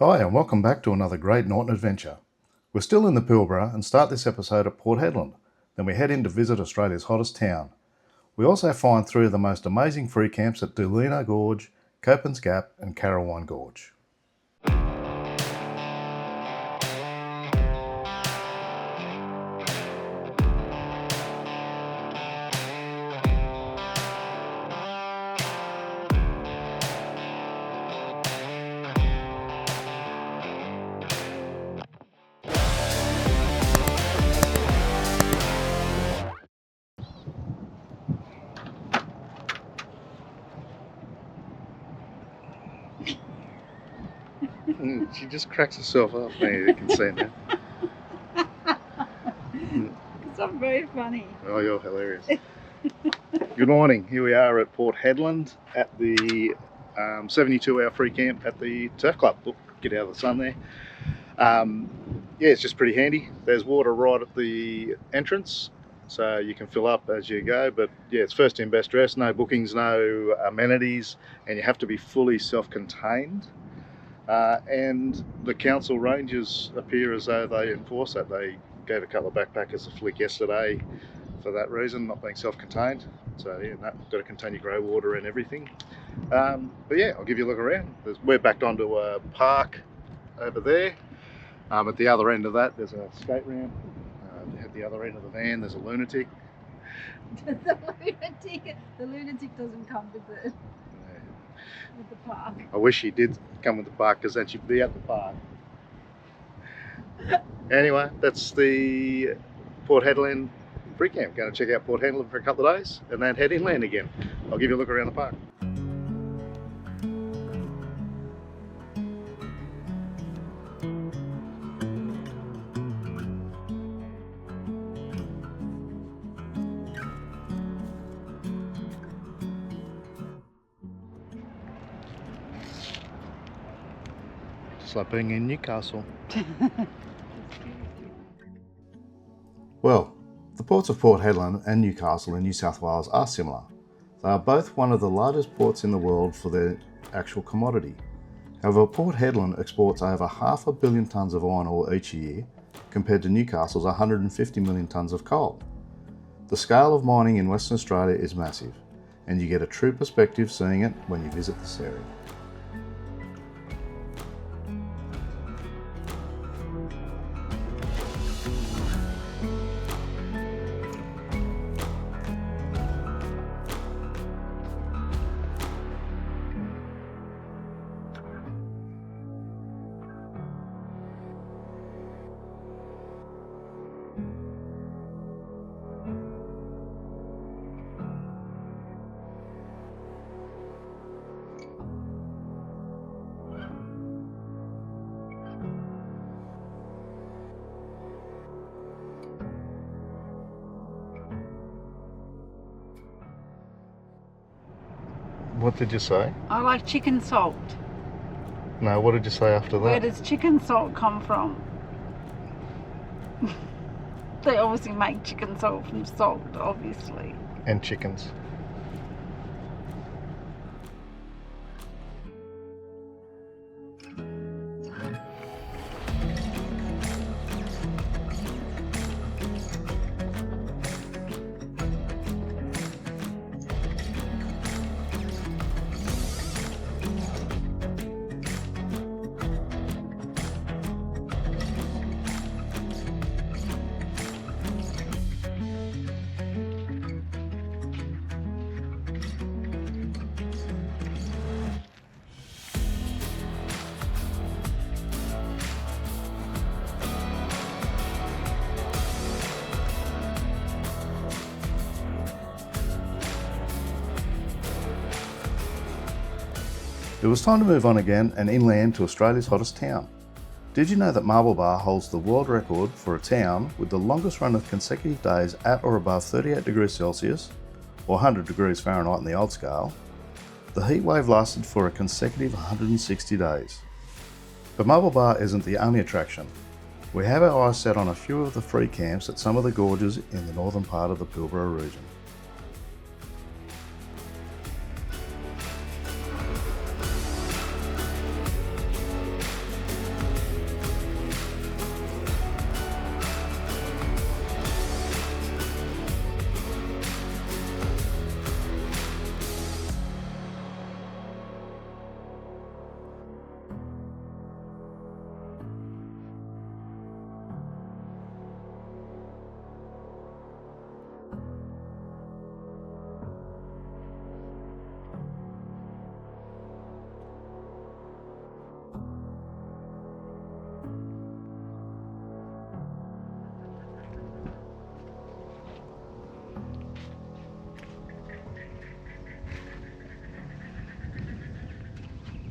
Hi and welcome back to another great Norton adventure. We're still in the Pilbara and start this episode at Port Headland. Then we head in to visit Australia's hottest town. We also find three of the most amazing free camps at Dolena Gorge, Coppins Gap and Carawine Gorge. She just cracks herself up, man. You can see that. Because I'm very funny. Oh, you're hilarious. Good morning. Here we are at Port Headland at the 72-hour free camp at the Turf Club. Look, get out of the sun there. Yeah, it's just pretty handy. There's water right at the entrance, so you can fill up as you go. But yeah, it's first in, best dressed. No bookings, no amenities, and you have to be fully self-contained. And the council rangers appear as though they enforce that. They gave a couple of backpackers a flick yesterday for that reason, not being self-contained. So yeah, got to contain your grey water and everything. But yeah, I'll give you a look around. We're backed onto a park over there. At the other end of that, there's a skate ramp. At the other end of the van, there's a lunatic. The lunatic doesn't come with the park. I wish he did come with the park, because then she'd be at the park. Anyway, that's the Port Headland free camp. Going to check out Port Headland for a couple of days and then head inland again. I'll give you a look around the park. It's like being in Newcastle. Well, the ports of Port Headland and Newcastle in New South Wales are similar. They are both one of the largest ports in the world for their actual commodity. However, Port Headland exports over 500 million tonnes of iron ore each year, compared to Newcastle's 150 million tonnes of coal. The scale of mining in Western Australia is massive, and you get a true perspective seeing it when you visit this area. What did you say? I like chicken salt. No, what did you say after that? Where does chicken salt come from? They obviously make chicken salt from salt, obviously. And chickens. It was time to move on again and inland to Australia's hottest town. Did you know that Marble Bar holds the world record for a town with the longest run of consecutive days at or above 38 degrees Celsius, or 100 degrees Fahrenheit in the old scale? The heat wave lasted for a consecutive 160 days. But Marble Bar isn't the only attraction. We have our eyes set on a few of the free camps at some of the gorges in the northern part of the Pilbara region.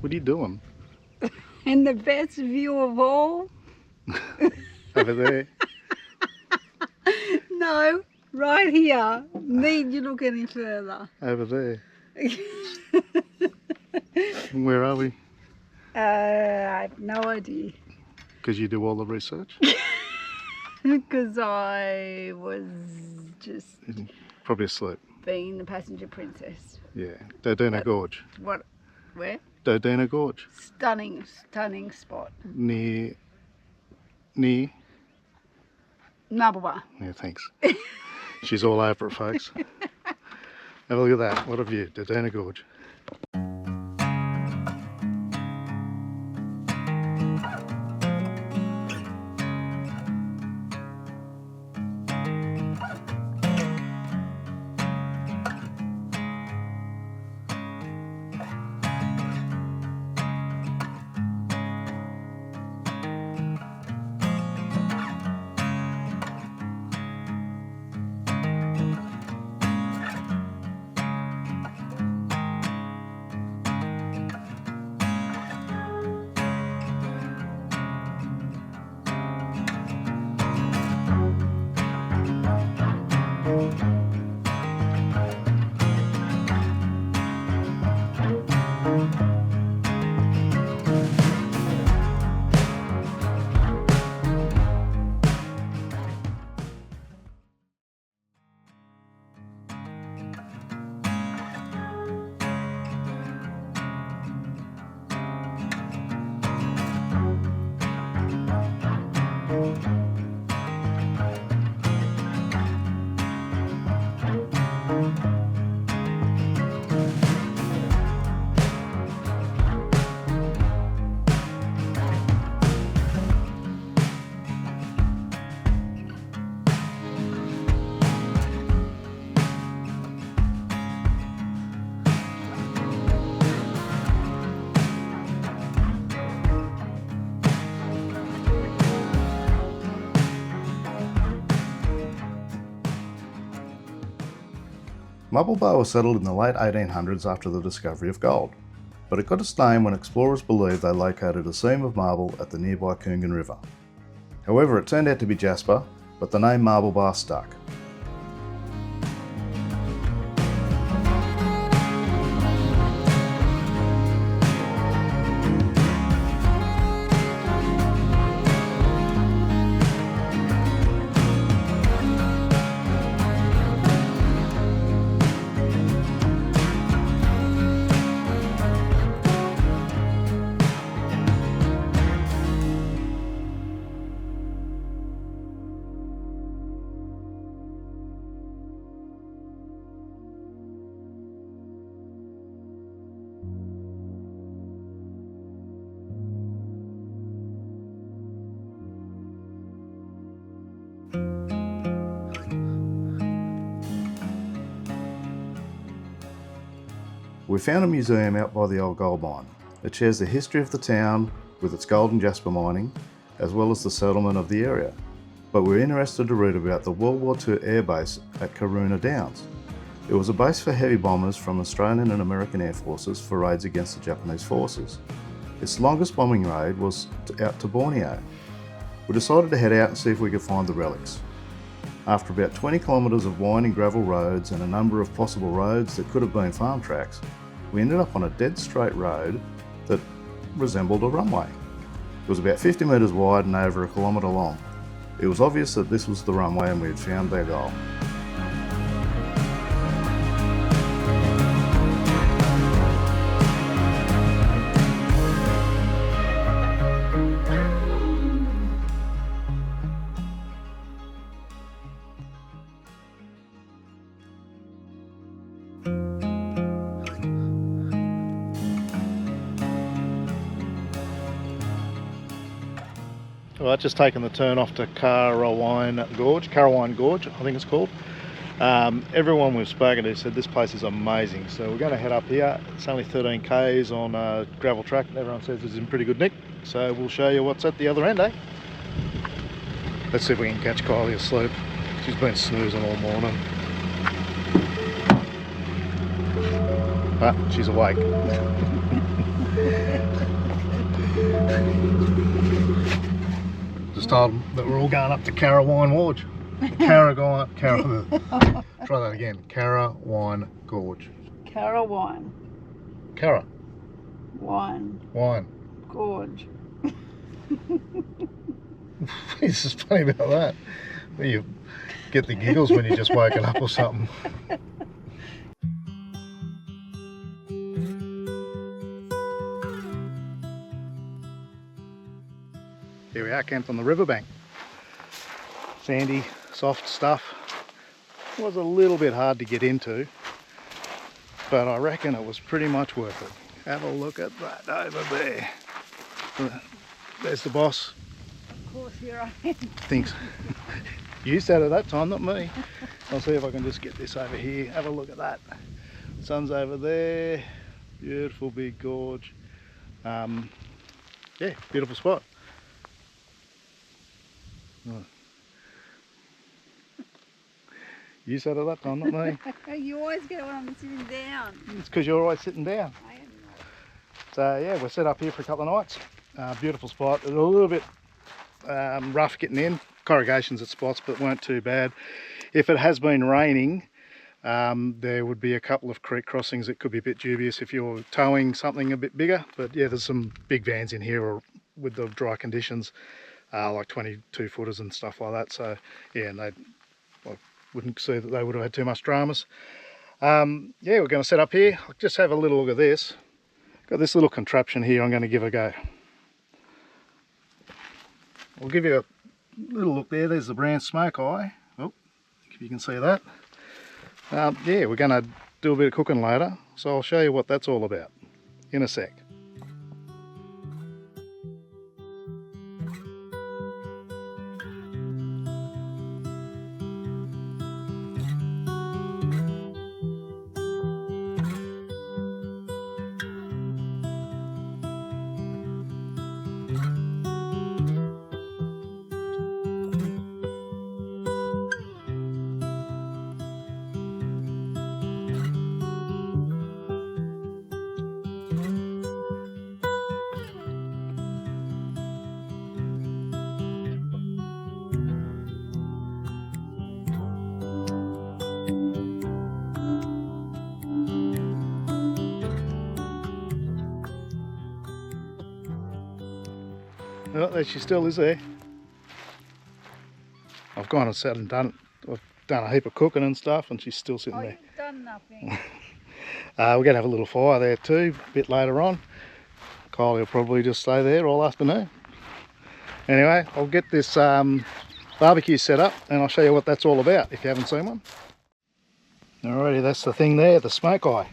What are you doing? And the best view of all? Over there? No, right here. Need you look any further? Over there. Where are we? I have no idea. Because you do all the research? Because I was just Probably asleep. being the passenger princess. Yeah. Dolena Gorge. What? Where? Dolena Gorge. Stunning, stunning spot. Near... Marble. Yeah, thanks. She's all over it, folks. Have a look at that. What a view. Dolena Gorge. Marble Bar was settled in the late 1800s after the discovery of gold, but it got its name when explorers believed they located a seam of marble at the nearby Coogan River. However, it turned out to be jasper, but the name Marble Bar stuck. We found a museum out by the old gold mine. It shares the history of the town with its gold and jasper mining, as well as the settlement of the area. But we're interested to read about the World War II air base at Carawine Downs. It was a base for heavy bombers from Australian and American air forces for raids against the Japanese forces. Its longest bombing raid was out to Borneo. We decided to head out and see if we could find the relics. After about 20 kilometres of winding gravel roads and a number of possible roads that could have been farm tracks, we ended up on a dead straight road that resembled a runway. It was about 50 metres wide and over a kilometre long. It was obvious that this was the runway and we had found their goal. Right, just taking the turn off to Carawine Gorge, I think it's called. Everyone we've spoken to said this place is amazing, so we're going to head up here. It's only 13 k's on a gravel track, and everyone says it's in pretty good nick, so we'll show you what's at the other end, eh? Let's see if we can catch Kylie asleep. She's been snoozing all morning. But she's awake. just told them that we're all going up to Carawine Gorge. Try that again. Carawine Gorge. Carawine. Cara. Wine. Wine. Gorge. This is funny about that. You get the giggles when you're just waking up or something. Here we are, camped on the riverbank. Sandy, soft stuff. Was a little bit hard to get into, but I reckon it was pretty much worth it. Have a look at that over there. There's the boss. Of course, here I am. Thinks you said it that time, not me. I'll see if I can just get this over here. Have a look at that. Sun's over there. Beautiful big gorge. Yeah, beautiful spot. Oh. You said it that time, not me. You always get it when I'm sitting down. It's because you're always sitting down. I am not. So yeah, we're set up here for a couple of nights. Beautiful spot. It's a little bit rough getting in. Corrugations at spots, but weren't too bad. If it has been raining, there would be a couple of creek crossings that could be a bit dubious if you're towing something a bit bigger. But yeah, there's some big vans in here with the dry conditions, like 22 footers and stuff like that. So yeah, and I wouldn't see that they would have had too much dramas. Yeah, we're going to set up here. I'll just have a little look at this. Got this little contraption here I'm going to give a go. I'll give you a little look there. There's the brand Smokai. Oh, if you can see that. Yeah, we're going to do a bit of cooking later, so I'll show you what that's all about in a sec. Oh, there she still is there. I've gone and sat and I've done a heap of cooking and stuff, and she's still sitting there. You've done nothing. We're going to have a little fire there too, a bit later on. Kyle will probably just stay there all afternoon. Anyway, I'll get this barbecue set up and I'll show you what that's all about if you haven't seen one. Alrighty, that's the thing there, the Smokai.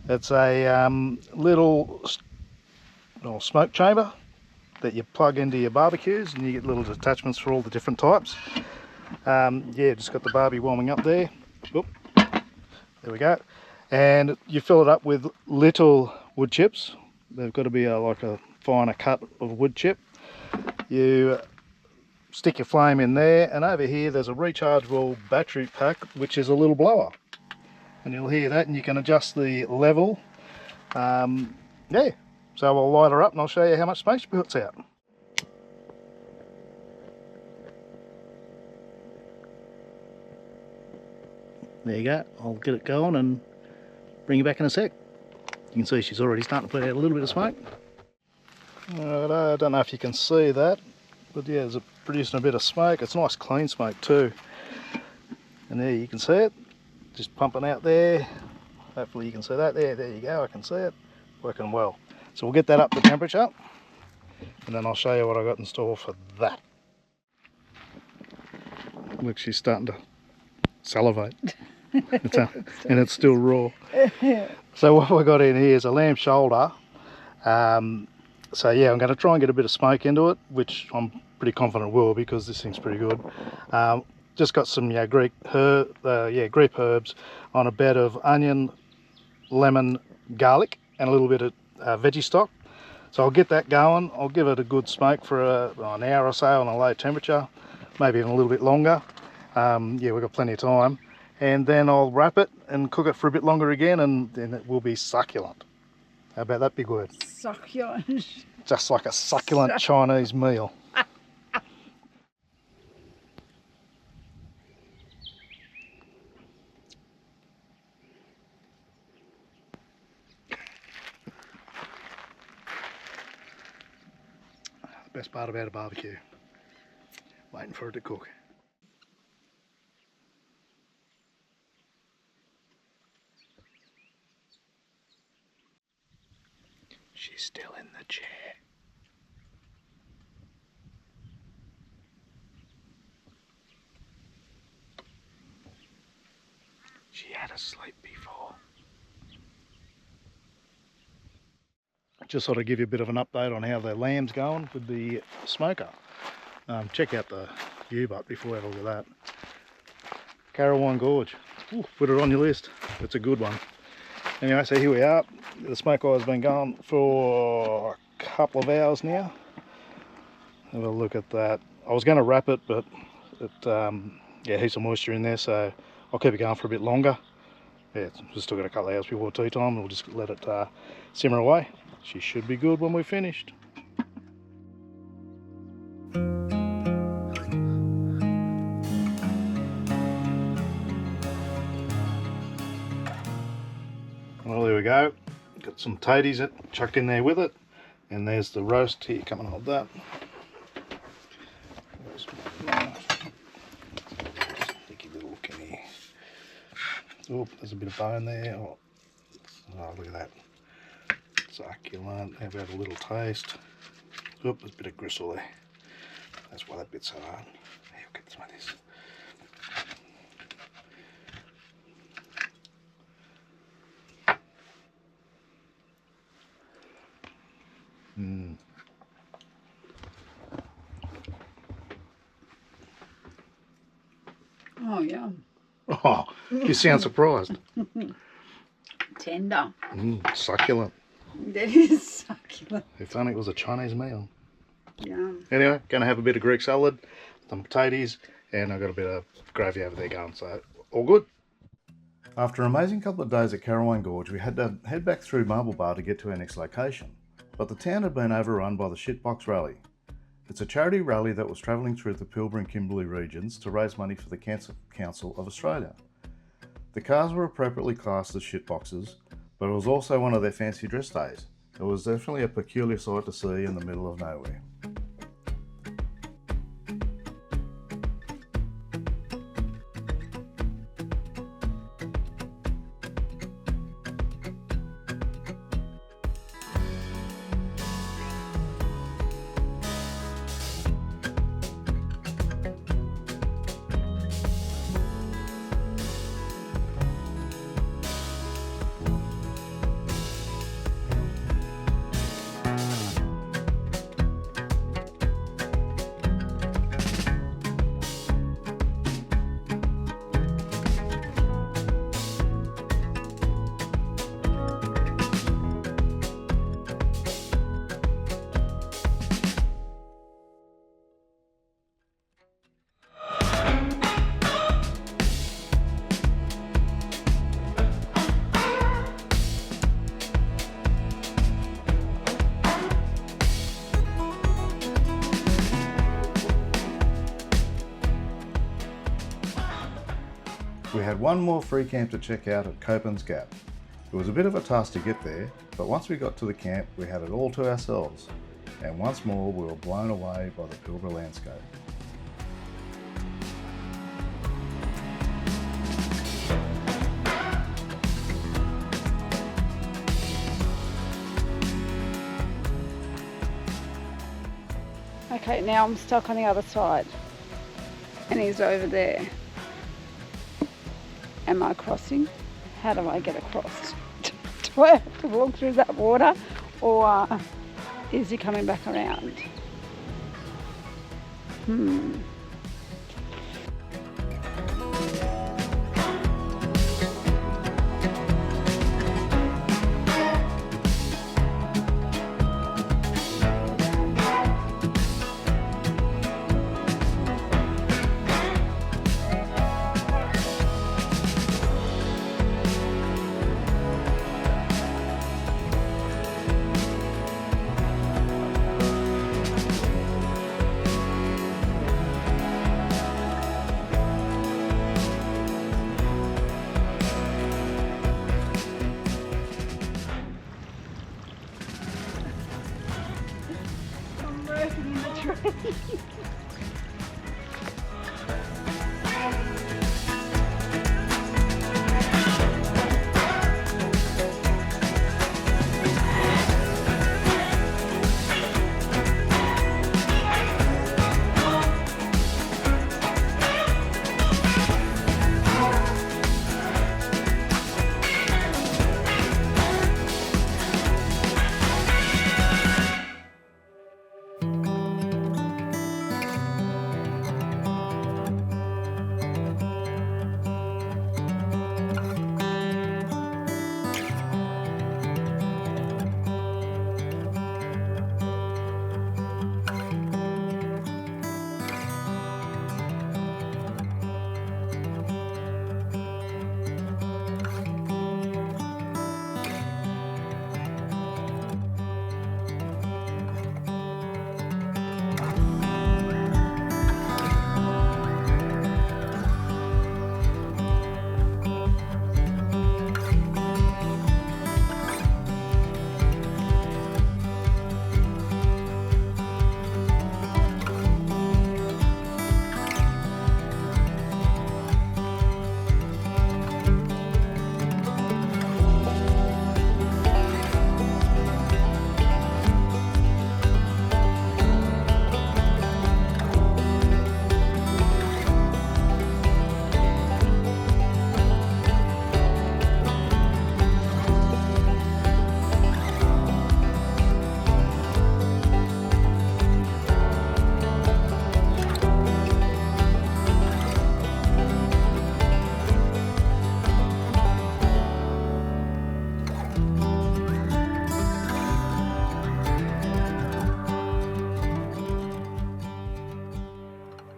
It's a little smoke chamber that you plug into your barbecues, and you get little attachments for all the different types. Yeah, just got the barbie warming up there. Oop, there we go. And you fill it up with little wood chips. They've got to be like a finer cut of wood chip. You stick your flame in there, and over here there's a rechargeable battery pack, which is a little blower. And you'll hear that, and you can adjust the level. Yeah. So I'll light her up and I'll show you how much smoke she puts out. There you go. I'll get it going and bring you back in a sec. You can see she's already starting to put out a little bit of smoke. I don't know if you can see that, but yeah, it's producing a bit of smoke. It's nice clean smoke too. And there you can see it, just pumping out there. Hopefully you can see that there. There you go, I can see it. Working well. So we'll get that up to temperature, and then I'll show you what I got in store for that. Look, she's starting to salivate, and it's still raw. So what we've got in here is a lamb shoulder. So yeah, I'm going to try and get a bit of smoke into it, which I'm pretty confident will, because this thing's pretty good. Just got some Greek herbs on a bed of onion, lemon, garlic, and a little bit of veggie stock. So I'll get that going. I'll give it a good smoke for an hour or so on a low temperature, maybe even a little bit longer. Yeah, we've got plenty of time. And then I'll wrap it and cook it for a bit longer again, and then it will be succulent. How about that big word? Succulent. Just like a succulent Chinese meal. Best part about a barbecue. Waiting for it to cook. She's still in the chair. She had a sleep before. Just sort of give you a bit of an update on how the lamb's going with the smoker. Check out the view but before we have a look at that. Carawine Gorge. Ooh, put it on your list. It's a good one. Anyway, so here we are. The smoker has been going for a couple of hours now. Have a look at that. I was going to wrap it, but it yeah, heaps of moisture in there, so I'll keep it going for a bit longer. Yeah, we've still got a couple of hours before tea time. We'll just let it simmer away. She should be good when we're finished. Well, there we go. Got some taties chucked in there with it, and there's the roast. Here, come and hold that. Sticky little look in here. Oh, there's a bit of bone there. Oh, look at that. Succulent. How about a little taste? Oop, there's a bit of gristle there. That's why that bit's so hard. Here, we'll get some of this. Oh, yeah. Oh, you sound surprised. Tender. Succulent. That is succulent. If only it was a Chinese meal. Yeah. Anyway, going to have a bit of Greek salad, some potatoes, and I've got a bit of gravy over there going, so all good. After an amazing couple of days at Carawine Gorge, we had to head back through Marble Bar to get to our next location. But the town had been overrun by the Shitbox Rally. It's a charity rally that was travelling through the Pilbara and Kimberley regions to raise money for the Cancer Council of Australia. The cars were appropriately classed as shitboxes, but it was also one of their fancy dress days. It was definitely a peculiar sight to see in the middle of nowhere. We had one more free camp to check out at Coppins Gap. It was a bit of a task to get there, but once we got to the camp, we had it all to ourselves. And once more, we were blown away by the Pilbara landscape. Okay, now I'm stuck on the other side. And he's over there. Am I crossing? How do I get across? Do I have to walk through that water, or is he coming back around? working in the tree.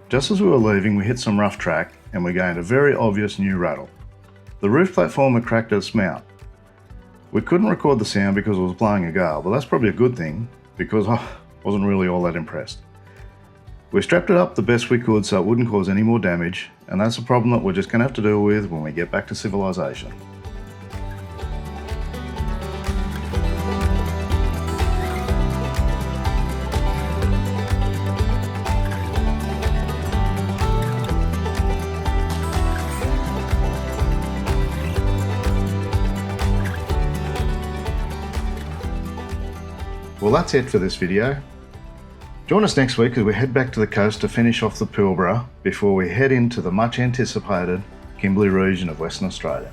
Just as we were leaving, we hit some rough track and we gained a very obvious new rattle. The roof platform had cracked its mount. We couldn't record the sound because it was blowing a gale, but that's probably a good thing because I wasn't really all that impressed. We strapped it up the best we could so it wouldn't cause any more damage, and that's a problem that we're just going to have to deal with when we get back to civilization. Well, that's it for this video. Join us next week as we head back to the coast to finish off the Pilbara before we head into the much anticipated Kimberley region of Western Australia.